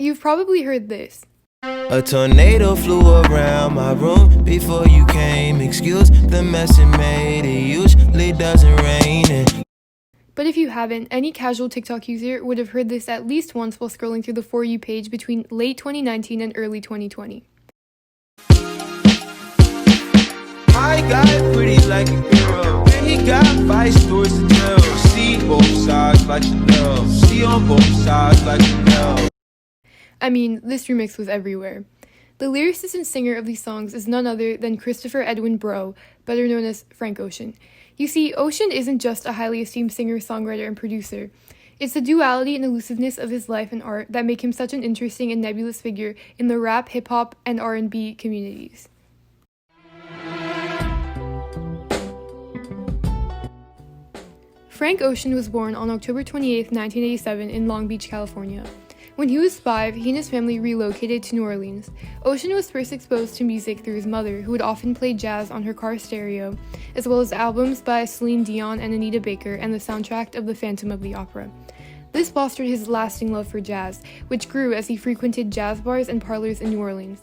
You've probably heard this. A tornado flew around my room before you came. Excuse the mess it made. It usually doesn't rain. But if you haven't, any casual TikTok user would have heard this at least once while scrolling through the For You page between late 2019 and early 2020. My guy pretty like a girl. He got 5 stories to tell. See both sides like Chanel. See on both sides like Chanel. I mean, this remix was everywhere. The lyricist and singer of these songs is none other than Christopher Edwin Bro, better known as Frank Ocean. You see, Ocean isn't just a highly esteemed singer, songwriter, and producer. It's the duality and elusiveness of his life and art that make him such an interesting and nebulous figure in the rap, hip-hop, and R&B communities. Frank Ocean was born on October 28, 1987 in Long Beach, California. When he was 5, he and his family relocated to New Orleans. Ocean was first exposed to music through his mother, who would often play jazz on her car stereo, as well as albums by Celine Dion and Anita Baker and the soundtrack of The Phantom of the Opera. This fostered his lasting love for jazz, which grew as he frequented jazz bars and parlors in New Orleans.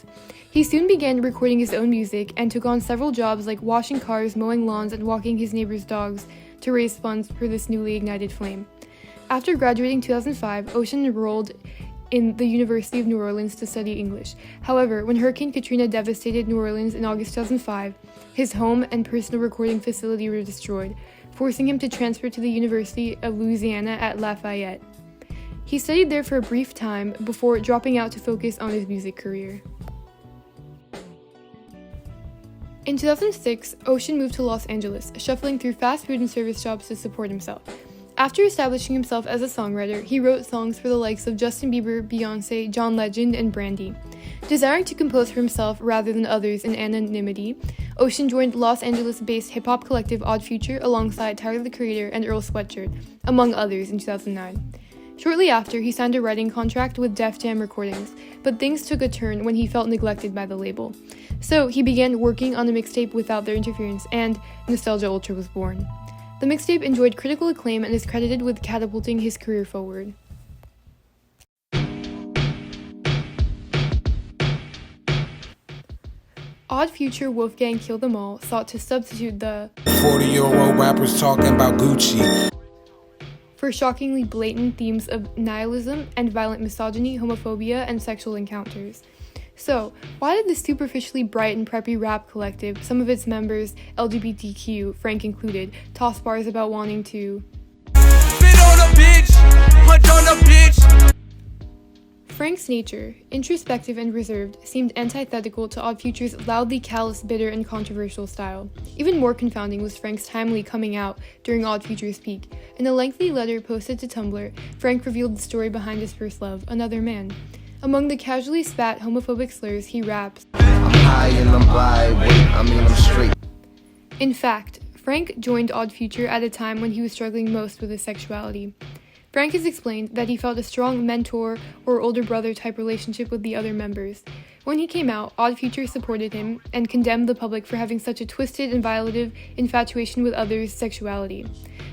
He soon began recording his own music and took on several jobs like washing cars, mowing lawns, and walking his neighbors' dogs to raise funds for this newly ignited flame. After graduating in 2005, Ocean enrolled in the University of New Orleans to study English. However, when Hurricane Katrina devastated New Orleans in August 2005, his home and personal recording facility were destroyed, forcing him to transfer to the University of Louisiana at Lafayette. He studied there for a brief time before dropping out to focus on his music career. In 2006, Ocean moved to Los Angeles, shuffling through fast food and service jobs to support himself. After establishing himself as a songwriter, he wrote songs for the likes of Justin Bieber, Beyoncé, John Legend, and Brandy. Desiring to compose for himself rather than others in anonymity, Ocean joined Los Angeles-based hip-hop collective Odd Future alongside Tyler the Creator and Earl Sweatshirt, among others, in 2009. Shortly after, he signed a writing contract with Def Jam Recordings, but things took a turn when he felt neglected by the label. So he began working on a mixtape without their interference, and Nostalgia Ultra was born. The mixtape enjoyed critical acclaim and is credited with catapulting his career forward. Odd Future Wolfgang Kill Them All sought to substitute the 40-year-old rappers talking about Gucci for shockingly blatant themes of nihilism and violent misogyny, homophobia, and sexual encounters. So, why did the superficially bright and preppy rap collective, some of its members, LGBTQ, Frank included, toss bars about wanting to Spit on a bitch, punch on a bitch. Frank's nature, introspective and reserved, seemed antithetical to Odd Future's loudly callous, bitter, and controversial style. Even more confounding was Frank's timely coming out during Odd Future's peak. In a lengthy letter posted to Tumblr, Frank revealed the story behind his first love, another man. Among the casually spat homophobic slurs, he raps, I'm high and I'm bi, I'm straight. In fact, Frank joined Odd Future at a time when he was struggling most with his sexuality. Frank has explained that he felt a strong mentor or older brother type relationship with the other members. When he came out, Odd Future supported him and condemned the public for having such a twisted and violative infatuation with others' sexuality.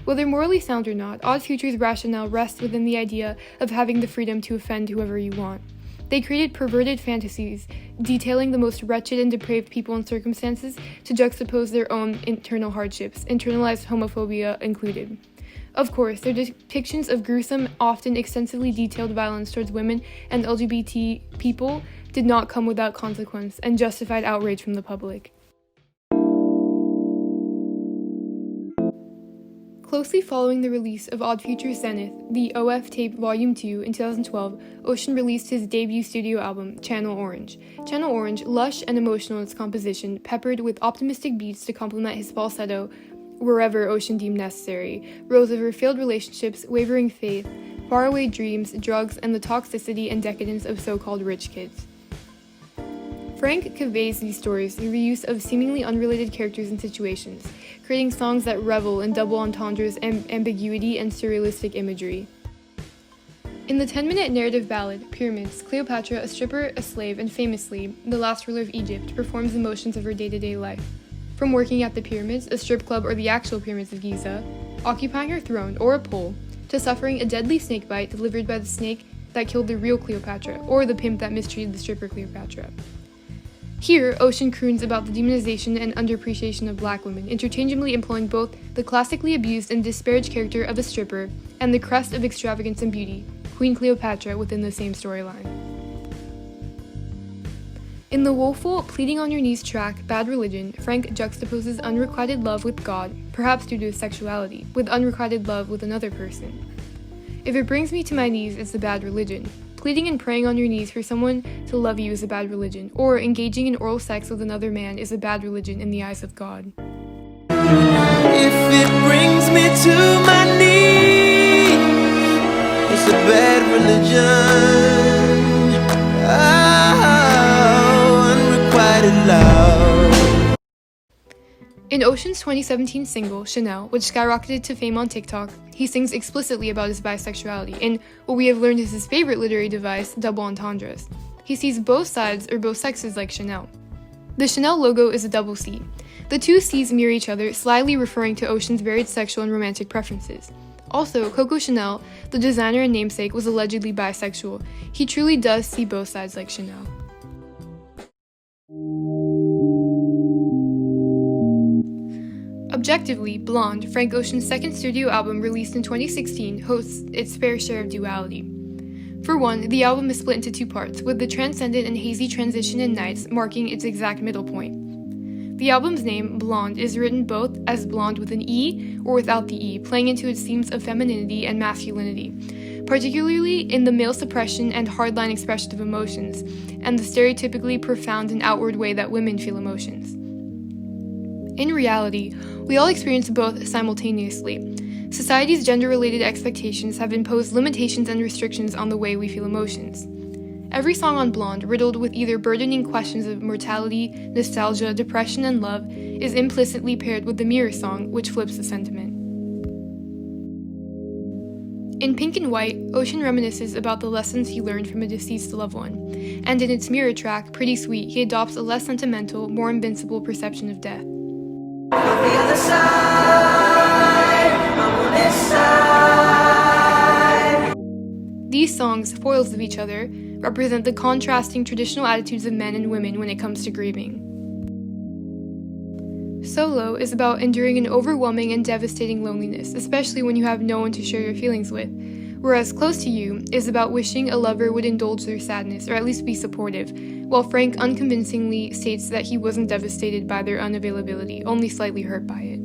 Whether morally sound or not, Odd Future's rationale rests within the idea of having the freedom to offend whoever you want. They created perverted fantasies, detailing the most wretched and depraved people and circumstances to juxtapose their own internal hardships, internalized homophobia included. Of course, their depictions of gruesome, often extensively detailed violence towards women and LGBT people did not come without consequence and justified outrage from the public. Closely following the release of Odd Future's Zenith, the OF Tape Volume 2 in 2012, Ocean released his debut studio album, Channel Orange. Channel Orange, lush and emotional in its composition, peppered with optimistic beats to complement his falsetto wherever Ocean deemed necessary, rose over failed relationships, wavering faith, faraway dreams, drugs, and the toxicity and decadence of so-called rich kids. Frank conveys these stories through the use of seemingly unrelated characters and situations, creating songs that revel in double entendres, ambiguity, and surrealistic imagery. In the 10-minute narrative ballad, Pyramids, Cleopatra, a stripper, a slave, and famously, the last ruler of Egypt, performs the motions of her day-to-day life. From working at the pyramids, a strip club, or the actual pyramids of Giza, occupying her throne or a pole, to suffering a deadly snake bite delivered by the snake that killed the real Cleopatra, or the pimp that mistreated the stripper Cleopatra. Here, Ocean croons about the demonization and underappreciation of black women, interchangeably employing both the classically abused and disparaged character of a stripper and the crest of extravagance and beauty, Queen Cleopatra, within the same storyline. In the woeful Pleading on Your Knees track, Bad Religion, Frank juxtaposes unrequited love with God, perhaps due to his sexuality, with unrequited love with another person. If it brings me to my knees, it's a bad religion. Pleading and praying on your knees for someone to love you is a bad religion, or engaging in oral sex with another man is a bad religion in the eyes of God. If it brings me to my knees, it's a bad religion. Oh, unrequited love. In Ocean's 2017 single, Chanel, which skyrocketed to fame on TikTok, he sings explicitly about his bisexuality in what we have learned is his favorite literary device, double entendres. He sees both sides or both sexes like Chanel. The Chanel logo is a double C. The two C's mirror each other, slyly referring to Ocean's varied sexual and romantic preferences. Also, Coco Chanel, the designer and namesake, was allegedly bisexual. He truly does see both sides like Chanel. Objectively, Blonde, Frank Ocean's second studio album released in 2016, hosts its fair share of duality. For one, the album is split into two parts, with the transcendent and hazy transition in Nights marking its exact middle point. The album's name, Blonde, is written both as blonde with an E or without the E, playing into its themes of femininity and masculinity, particularly in the male suppression and hardline expression of emotions, and the stereotypically profound and outward way that women feel emotions. In reality, we all experience both simultaneously. Society's gender-related expectations have imposed limitations and restrictions on the way we feel emotions. Every song on Blonde, riddled with either burdening questions of mortality, nostalgia, depression, and love, is implicitly paired with the Mirror song, which flips the sentiment. In Pink and White, Ocean reminisces about the lessons he learned from a deceased loved one, and in its Mirror track, Pretty Sweet, he adopts a less sentimental, more invincible perception of death. On the other side, I'm on this side. These songs, foils of each other, represent the contrasting traditional attitudes of men and women when it comes to grieving. Solo is about enduring an overwhelming and devastating loneliness, especially when you have no one to share your feelings with, whereas Close to You is about wishing a lover would indulge their sadness, or at least be supportive, while Frank unconvincingly states that he wasn't devastated by their unavailability, only slightly hurt by it.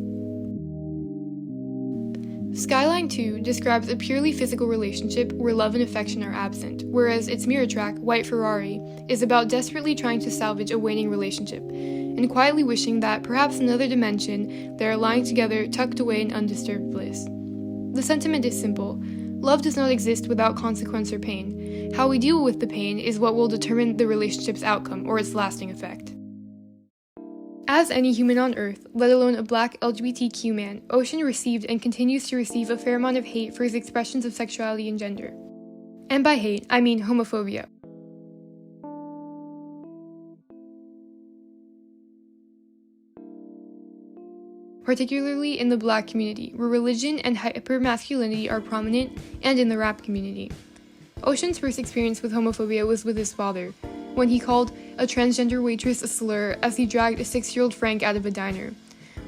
Skyline 2 describes a purely physical relationship where love and affection are absent, whereas its Mirror track, White Ferrari, is about desperately trying to salvage a waning relationship, and quietly wishing that, perhaps another dimension, they are lying together tucked away in undisturbed bliss. The sentiment is simple. Love does not exist without consequence or pain. How we deal with the pain is what will determine the relationship's outcome or its lasting effect. As any human on Earth, let alone a black LGBTQ man, Ocean received and continues to receive a fair amount of hate for his expressions of sexuality and gender. And by hate, I mean homophobia. Particularly in the black community, where religion and hypermasculinity are prominent, and in the rap community. Ocean's first experience with homophobia was with his father, when he called a transgender waitress a slur as he dragged a 6-year-old Frank out of a diner.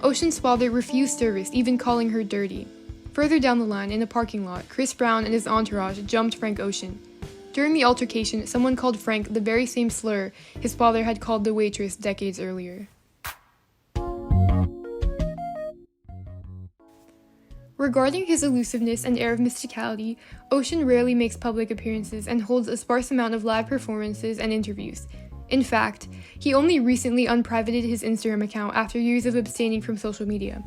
Ocean's father refused service, even calling her dirty. Further down the line, in a parking lot, Chris Brown and his entourage jumped Frank Ocean. During the altercation, someone called Frank the very same slur his father had called the waitress decades earlier. Regarding his elusiveness and air of mysticality, Ocean rarely makes public appearances and holds a sparse amount of live performances and interviews. In fact, he only recently unprivated his Instagram account after years of abstaining from social media.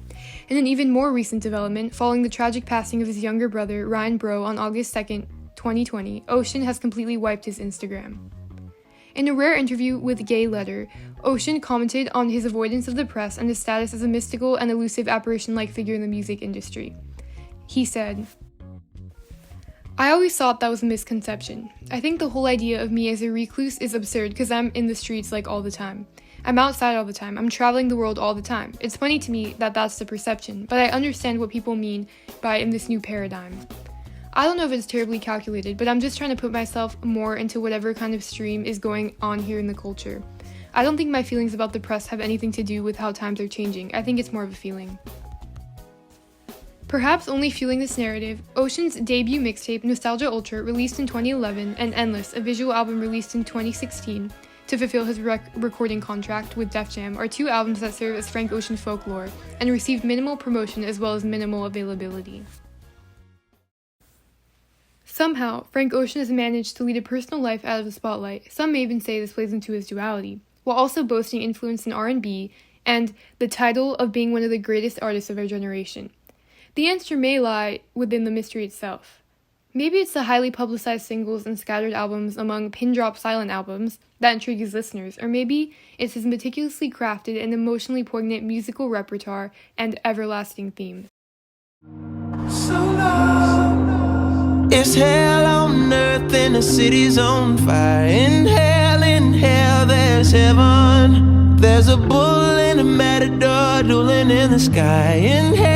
In an even more recent development, following the tragic passing of his younger brother, Ryan Bro, on August 2nd, 2020, Ocean has completely wiped his Instagram. In a rare interview with Gay Letter, Ocean commented on his avoidance of the press and his status as a mystical and elusive apparition-like figure in the music industry. He said, "I always thought that was a misconception. I think the whole idea of me as a recluse is absurd because I'm in the streets like all the time. I'm outside all the time. I'm traveling the world all the time. It's funny to me that that's the perception, but I understand what people mean by in this new paradigm. I don't know if it's terribly calculated, but I'm just trying to put myself more into whatever kind of stream is going on here in the culture. I don't think my feelings about the press have anything to do with how times are changing. I think it's more of a feeling. Perhaps only fueling this narrative, Ocean's debut mixtape Nostalgia Ultra, released in 2011, and Endless, a visual album released in 2016 to fulfill his recording contract with Def Jam, are two albums that serve as Frank Ocean folklore and received minimal promotion as well as minimal availability. Somehow, Frank Ocean has managed to lead a personal life out of the spotlight. Some may even say this plays into his duality, while also boasting influence in R&B and the title of being one of the greatest artists of our generation. The answer may lie within the mystery itself. Maybe it's the highly publicized singles and scattered albums among pin-drop silent albums that intrigue his listeners, or maybe it's his meticulously crafted and emotionally poignant musical repertoire and everlasting theme. So long. It's hell on earth and the city's on fire. In hell, there's heaven. There's a bull and a matador dueling in the sky. In hell,